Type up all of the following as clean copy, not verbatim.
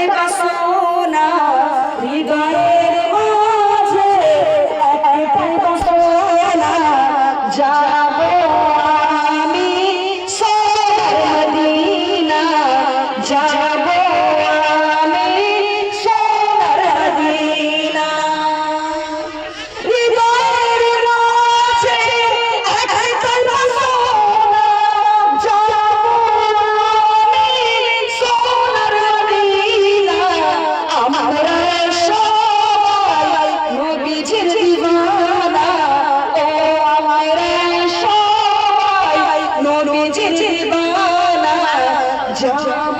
একটাই বাসনা হৃদয়ের মাঝে, একটাই বাসনা যাব আমি সোনার মদিনা, যাব আমি সোনার মদিনা। হৃদয়ের মাঝে একটাই বাসনা যাব আমি সোনার মদিনা। আমরা সবাই নবীজির দিওয়ানা, ও আমরা সবাই নবীজির দিওয়ানা, যাব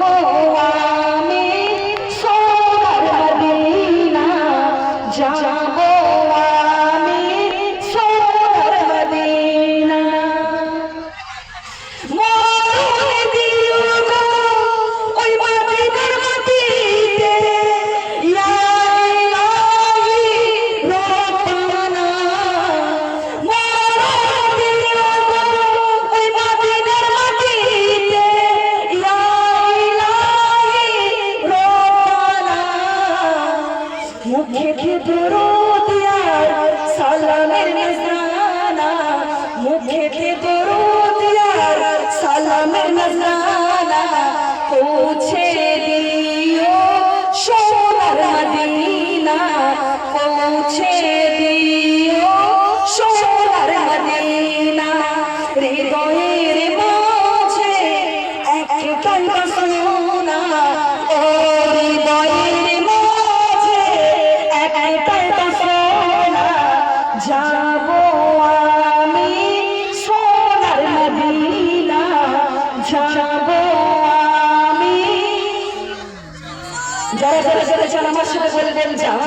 আমি সোনার মদিনা, যাব আমি সোনার মদিনা। মনে দিও গো ওই মদিনার মাটিতে, ইয়া ইলাহি রব্বানা। মনে দিও গো ওই মদিনার মাটিতে, ইয়া ইলাহি রব্বানা। মুখে দরুদ আর সালামের নজরানা, মুখে দরুদ আর সালামের নজরানা, পৌঁছে দিও সোনার মদিনা, পৌঁছে দিও সোনার মদিনা। হৃদয়ের মাঝে একটাই বাসনা, ও হৃদয়ের মাঝে একটাই বাসনা, যাব আমি সোনার মদিনা, যাব আমি। যারা যারা যারা যারা আমার সাথে বলবেন যাব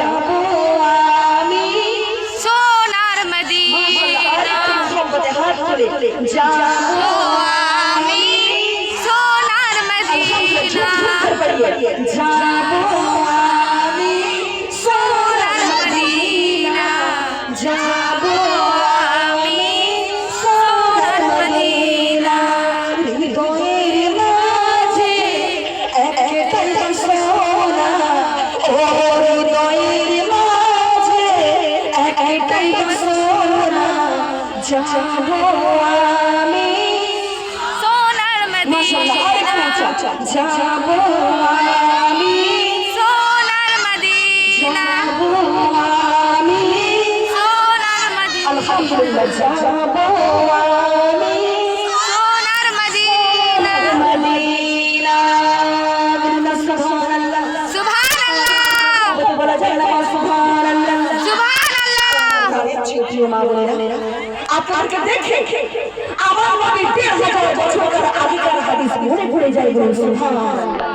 আমি সোনার মদিনা, হাত তুলে যাব আমি সোনার মদিনা, যাব আমি সোনার মদিনা, যাব আমি সোনার মদিনা। হৃদয়ের মাঝে একটাই বাসনা, ও হৃদয়ের মাঝে একটাই বাসনা, যাব আমি সোনার মদিনা, যাব আমি সোনার মদিনা, যাব আমি সোনার মদিনা, আলহামদুলিল্লাহ যাব আমি সোনার মদিনা। মদিনা। সুবহানাল্লাহ, সুবহানাল্লাহ, বলা যায় না সুবহানাল্লাহ। সুবহানাল্লাহ। প্রিয় মা বোনেরা, আপনাকে দেখে আমার নবী ১৫০০ বছর আগেকার হাদিস মনে পড়ে যায়। সুবহানাল্লাহ।